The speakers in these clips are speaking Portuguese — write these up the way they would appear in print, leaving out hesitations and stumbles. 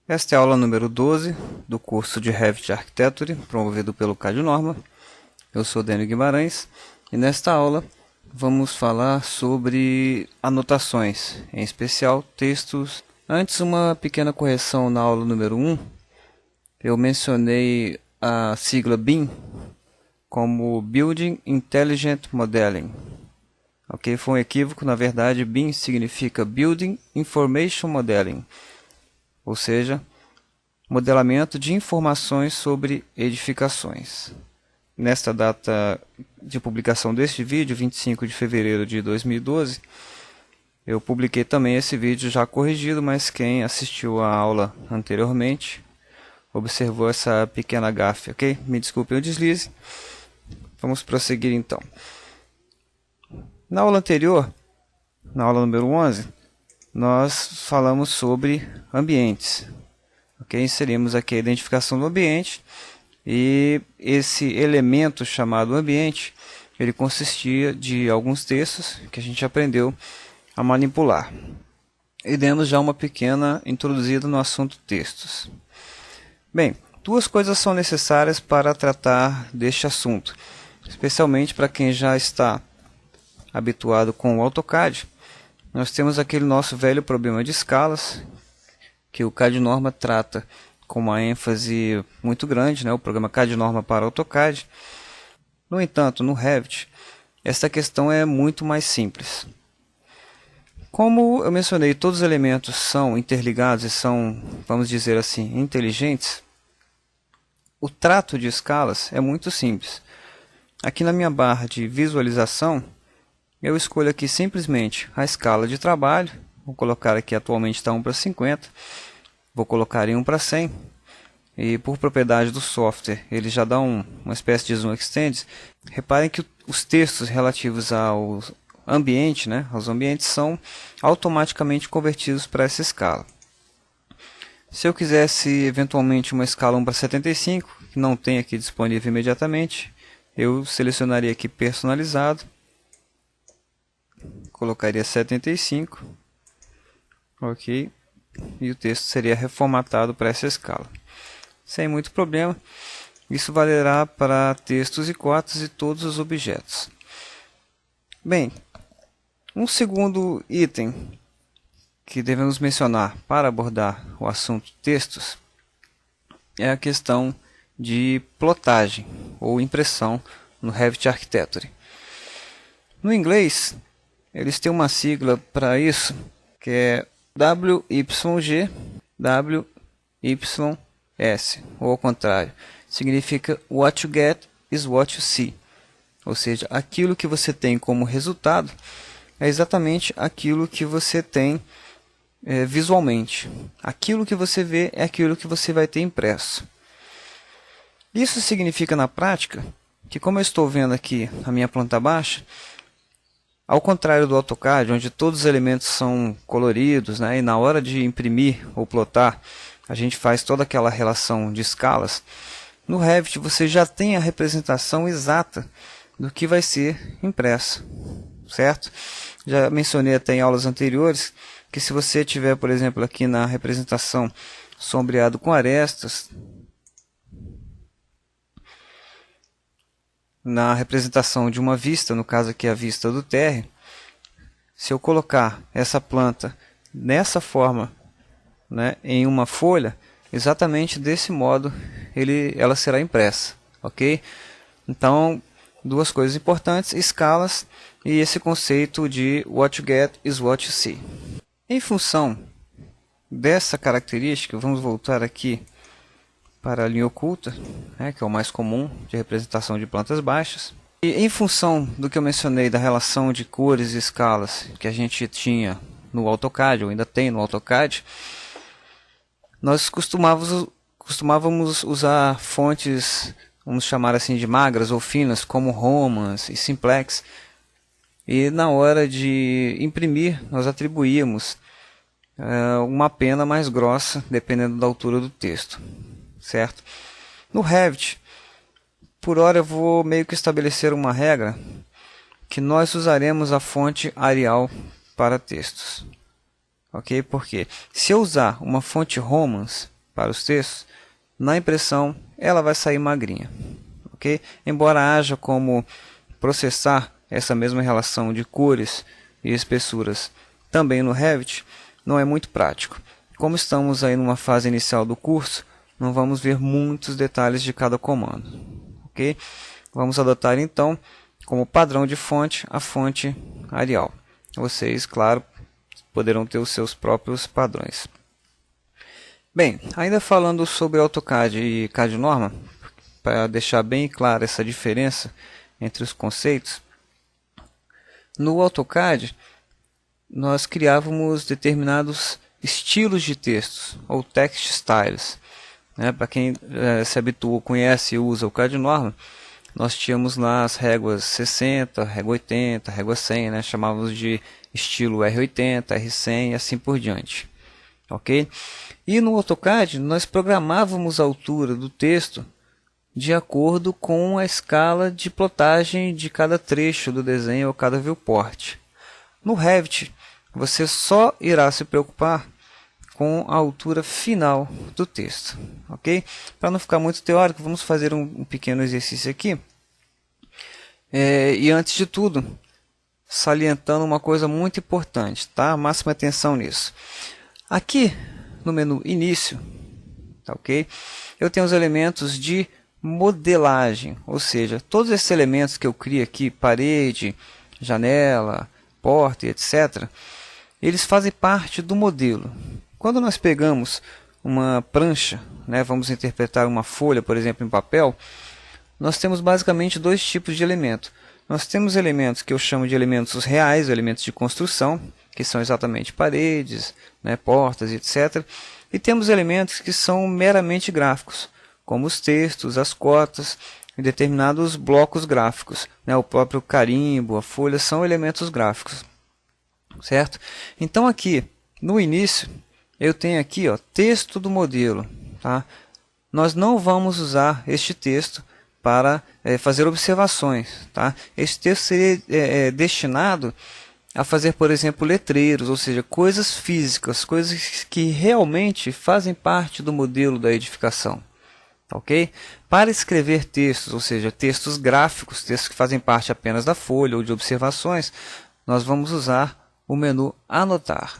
Esta é a aula número 12 do curso de Revit Architecture, promovido pelo CAD-Norma. Eu sou Dênio Guimarães e nesta aula vamos falar sobre anotações, em especial textos. Antes, uma pequena correção na aula número 1. Eu mencionei a sigla BIM como Building Intelligent Modeling. Ok, foi um equívoco. Na verdade, BIM significa Building Information Modeling, ou seja, modelamento de informações sobre edificações. Nesta data de publicação deste vídeo, 25 de fevereiro de 2012, eu publiquei também esse vídeo já corrigido, mas quem assistiu à aula anteriormente observou essa pequena gafe, ok? Me desculpem o deslize. Vamos prosseguir então. Na aula anterior, na aula número 11, nós falamos sobre ambientes. Ok? Inserimos aqui a identificação do ambiente e esse elemento chamado ambiente, ele consistia de alguns textos que a gente aprendeu a manipular. E demos já uma pequena introduzida no assunto textos. Bem, duas coisas são necessárias para tratar deste assunto, especialmente para quem já está habituado com o AutoCAD. Nós temos aquele nosso velho problema de escalas, que o CAD-Norma trata com uma ênfase muito grande, né? O programa CAD-Norma para AutoCAD. No entanto, no Revit, essa questão é muito mais simples. Como eu mencionei, todos os elementos são interligados e são, vamos dizer assim, inteligentes, o trato de escalas é muito simples. Aqui na minha barra de visualização, eu escolho aqui simplesmente a escala de trabalho. Vou colocar aqui, atualmente está 1:50. Vou colocar em 1:100. E por propriedade do software, ele já dá uma espécie de zoom extend. Reparem que os textos relativos ao ambiente, né, aos ambientes, são automaticamente convertidos para essa escala. Se eu quisesse eventualmente uma escala 1:75, que não tem aqui disponível imediatamente, eu selecionaria aqui personalizado. Colocaria 75, ok, e o texto seria reformatado para essa escala. Sem muito problema, isso valerá para textos e cotas e todos os objetos. Bem, um segundo item que devemos mencionar para abordar o assunto textos é a questão de plotagem ou impressão no Revit Architecture. No inglês, eles têm uma sigla para isso, que é WYG, WYS, ou ao contrário, significa What you get is what you see. Ou seja, aquilo que você tem como resultado é exatamente aquilo que você tem visualmente. Aquilo que você vê é aquilo que você vai ter impresso. Isso significa na prática que, como eu estou vendo aqui a minha planta baixa, ao contrário do AutoCAD, onde todos os elementos são coloridos, né, e na hora de imprimir ou plotar, a gente faz toda aquela relação de escalas, no Revit você já tem a representação exata do que vai ser impresso, certo? Já mencionei até em aulas anteriores que se você tiver, por exemplo, aqui na representação sombreado com arestas, na representação de uma vista, no caso aqui a vista do térreo, se eu colocar essa planta nessa forma, né, em uma folha, exatamente desse modo ela será impressa, ok? Então, duas coisas importantes: escalas e esse conceito de what you get is what you see. Em função dessa característica, vamos voltar aqui para a linha oculta, né, que é o mais comum de representação de plantas baixas. E em função do que eu mencionei da relação de cores e escalas que a gente tinha no AutoCAD, ou ainda tem no AutoCAD, nós costumávamos usar fontes, vamos chamar assim, de magras ou finas, como Romans e Simplex, e na hora de imprimir nós atribuíamos uma pena mais grossa, dependendo da altura do texto, certo? No Revit, por hora eu vou meio que estabelecer uma regra que nós usaremos a fonte Arial para textos. Ok? Porque se eu usar uma fonte Romans, para os textos, na impressão ela vai sair magrinha. Ok? Embora haja como processar essa mesma relação de cores e espessuras também no Revit, não é muito prático. Como estamos aí numa fase inicial do curso, não vamos ver muitos detalhes de cada comando. Ok? Vamos adotar então como padrão de fonte a fonte Arial. Vocês, claro, poderão ter os seus próprios padrões. Bem, ainda falando sobre AutoCAD e CAD Norma, para deixar bem clara essa diferença entre os conceitos, no AutoCAD nós criávamos determinados estilos de textos, ou text styles. Para quem se habituou, conhece e usa o CAD Norma, nós tínhamos lá as réguas 60, régua 80, régua 100, chamávamos de estilo R80, R100 e assim por diante. Ok? E no AutoCAD nós programávamos a altura do texto de acordo com a escala de plotagem de cada trecho do desenho ou cada viewport. No Revit, você só irá se preocupar com a altura final do texto. Ok? Para não ficar muito teórico, vamos fazer um pequeno exercício aqui. E antes de tudo, salientando uma coisa muito importante, tá? Máxima atenção nisso. Aqui no menu Início, tá ok? Eu tenho os elementos de modelagem, ou seja, todos esses elementos que eu crio aqui, parede, janela, porta e etc., eles fazem parte do modelo. Quando nós pegamos uma prancha, vamos interpretar uma folha, por exemplo, em papel, nós temos basicamente dois tipos de elementos. Nós temos elementos que eu chamo de elementos reais, elementos de construção, que são exatamente paredes, portas, etc. E temos elementos que são meramente gráficos, como os textos, as cotas e determinados blocos gráficos. O próprio carimbo, a folha, são elementos gráficos. Certo? Então aqui, no início, eu tenho aqui texto do modelo. Tá? Nós não vamos usar este texto para fazer observações. Tá? Este texto seria destinado a fazer, por exemplo, letreiros, ou seja, coisas físicas, coisas que realmente fazem parte do modelo da edificação. Ok? Para escrever textos, ou seja, textos gráficos, textos que fazem parte apenas da folha ou de observações, nós vamos usar o menu Anotar,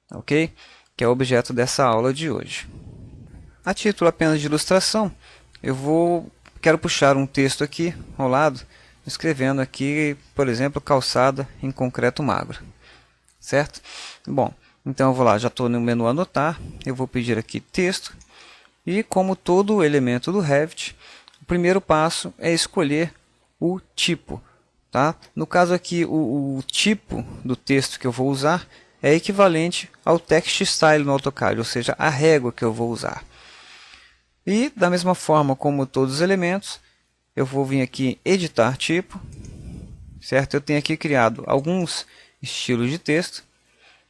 ok? Que é o objeto dessa aula de hoje. A título apenas de ilustração, quero puxar um texto aqui ao lado, escrevendo aqui, por exemplo, calçada em concreto magro, certo? Bom, então eu vou lá, já estou no menu Anotar, eu vou pedir aqui texto, e como todo elemento do Revit, o primeiro passo é escolher o tipo. Tá? No caso aqui, o tipo do texto que eu vou usar é equivalente ao text style no AutoCAD, ou seja, a régua que eu vou usar. E da mesma forma como todos os elementos, eu vou vir aqui em editar tipo, certo? Eu tenho aqui criado alguns estilos de texto,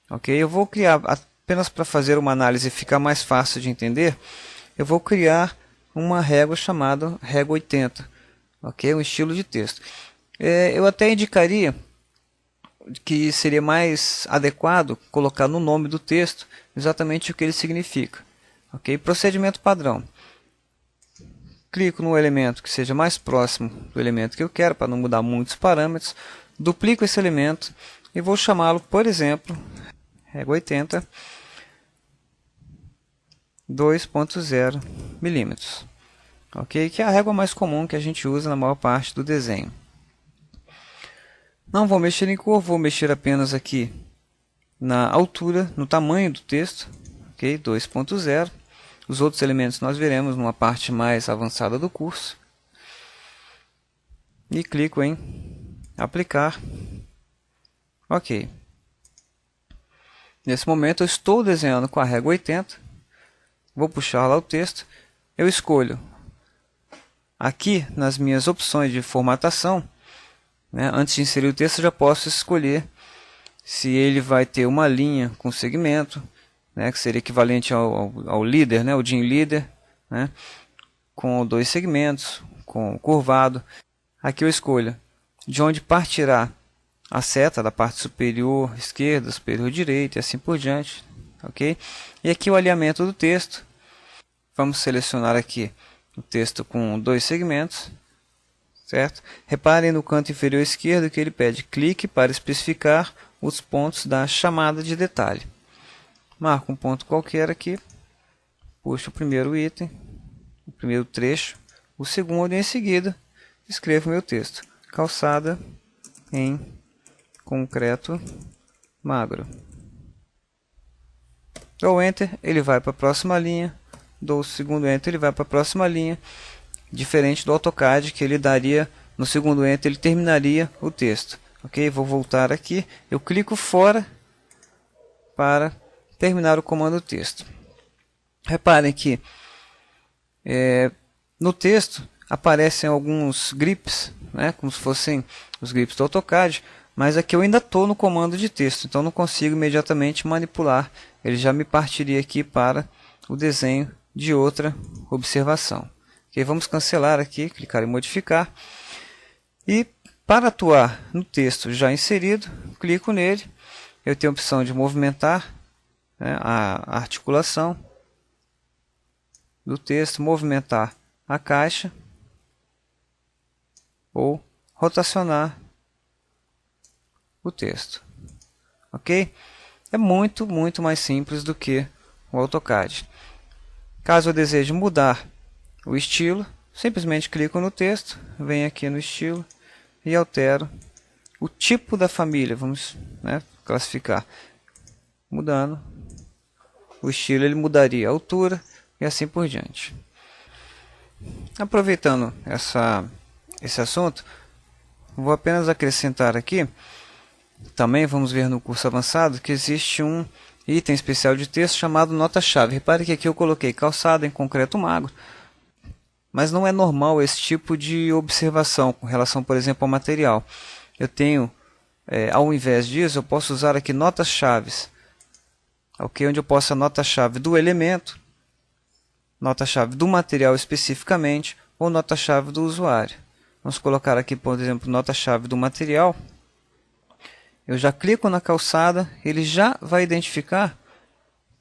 ok? Eu vou criar, apenas para fazer uma análise ficar mais fácil de entender, eu vou criar uma régua chamada régua 80, ok? Um estilo de texto. Eu até indicaria que seria mais adequado colocar no nome do texto exatamente o que ele significa. Ok? Procedimento padrão. Clico no elemento que seja mais próximo do elemento que eu quero, para não mudar muitos parâmetros. Duplico esse elemento e vou chamá-lo, por exemplo, régua 80, 2.0 milímetros. Ok? Que é a régua mais comum que a gente usa na maior parte do desenho. Não vou mexer em cor, vou mexer apenas aqui na altura, no tamanho do texto, ok? 2.0. Os outros elementos nós veremos numa parte mais avançada do curso. E clico em aplicar. Ok. Nesse momento eu estou desenhando com a régua 80. Vou puxar lá o texto. Eu escolho aqui nas minhas opções de formatação. Antes de inserir o texto, eu já posso escolher se ele vai ter uma linha com segmento, que seria equivalente ao líder, o Jim Leader, com 2 segmentos, com curvado. Aqui eu escolho de onde partirá a seta, da parte superior esquerda, superior direita e assim por diante. Ok? E aqui o alinhamento do texto. Vamos selecionar aqui o texto com 2 segmentos, certo? Reparem no canto inferior esquerdo que ele pede clique para especificar os pontos da chamada de detalhe. Marco um ponto qualquer aqui, puxo o primeiro item, o primeiro trecho, o segundo e em seguida escrevo meu texto. Calçada em concreto magro. Dou Enter, ele vai para a próxima linha. Dou o segundo Enter, ele vai para a próxima linha. Diferente do AutoCAD, que ele daria, no segundo Enter, ele terminaria o texto. Ok? Vou voltar aqui. Eu clico fora para terminar o comando texto. Reparem que no texto aparecem alguns grips, né, como se fossem os grips do AutoCAD, mas aqui eu ainda estou no comando de texto, então não consigo imediatamente manipular. Ele já me partiria aqui para o desenho de outra observação. Okay, vamos cancelar aqui, clicar em modificar. E para atuar no texto já inserido, clico nele. Eu tenho a opção de movimentar, né, a articulação do texto, movimentar a caixa ou rotacionar o texto. Ok? É muito mais simples do que o AutoCAD. Caso eu deseje mudar o estilo, simplesmente clico no texto, venho aqui no estilo e altero o tipo da família. Vamos, né, classificar. Mudando o estilo, ele mudaria a altura e assim por diante. Aproveitando esse assunto, vou apenas acrescentar aqui, também vamos ver no curso avançado, que existe um item especial de texto chamado nota-chave. Repare que aqui eu coloquei calçada em concreto magro, mas não é normal esse tipo de observação com relação, por exemplo, ao material. Eu tenho, ao invés disso, eu posso usar aqui notas-chaves, okay? Onde eu posso a nota-chave do elemento, nota-chave do material especificamente, ou nota-chave do usuário. Vamos colocar aqui, por exemplo, nota-chave do material. Eu já clico na calçada, ele já vai identificar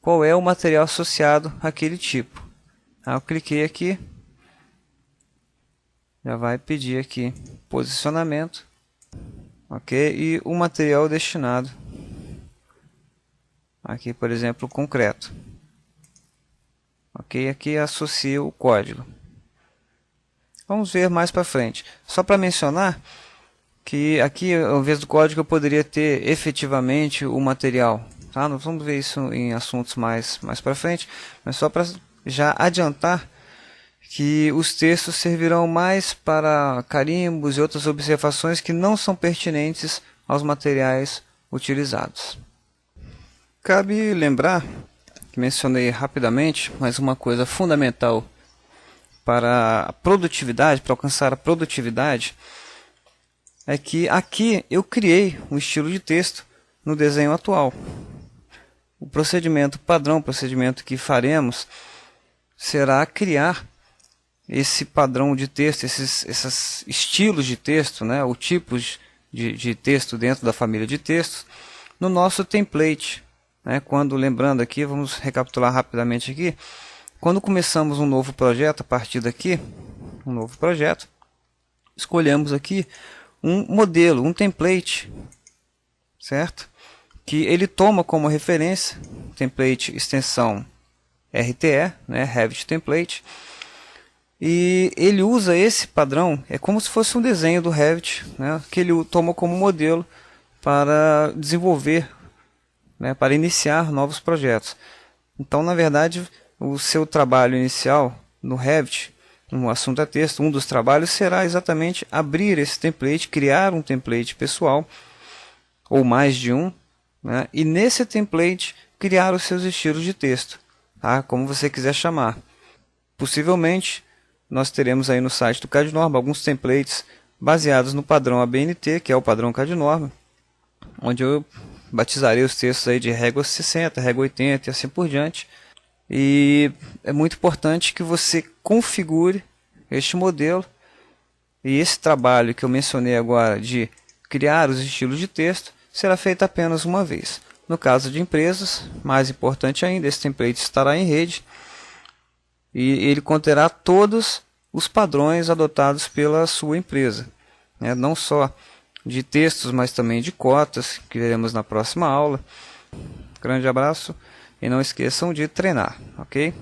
qual é o material associado àquele tipo. Eu cliquei aqui, já vai pedir aqui posicionamento, ok? E o material destinado, aqui por exemplo, concreto. Ok, aqui associa o código. Vamos ver mais para frente. Só para mencionar que aqui, ao invés do código, eu poderia ter efetivamente o material. Tá? Nós vamos ver isso em assuntos mais para frente, mas só para já adiantar que os textos servirão mais para carimbos e outras observações que não são pertinentes aos materiais utilizados. Cabe lembrar, que mencionei rapidamente, mas uma coisa fundamental para a produtividade, para alcançar a produtividade, é que aqui eu criei um estilo de texto no desenho atual. O procedimento padrão, o procedimento que faremos, será criar esse padrão de texto, esses estilos de texto, né, ou tipos de texto dentro da família de textos, no nosso template. Né, quando, lembrando aqui, vamos recapitular rapidamente aqui, quando começamos um novo projeto, a partir daqui, um novo projeto, escolhemos aqui um modelo, um template, certo? Que ele toma como referência, template extensão RTE, né, Revit Template, e ele usa esse padrão, é como se fosse um desenho do Revit, né, que ele toma como modelo para desenvolver, né, para iniciar novos projetos. Então, na verdade, o seu trabalho inicial no Revit, no assunto a texto, um dos trabalhos será exatamente abrir esse template, criar um template pessoal, ou mais de um, né, e nesse template criar os seus estilos de texto, tá, como você quiser chamar. Possivelmente, nós teremos aí no site do CAD-Norma alguns templates baseados no padrão ABNT, que é o padrão CAD-Norma, onde eu batizarei os textos aí de régua 60, régua 80 e assim por diante. E é muito importante que você configure este modelo. E esse trabalho que eu mencionei agora de criar os estilos de texto será feito apenas uma vez. No caso de empresas, mais importante ainda, esse template estará em rede. e ele conterá todos os padrões adotados pela sua empresa, né? Não só de textos, mas também de cotas, que veremos na próxima aula. Grande abraço e não esqueçam de treinar, ok?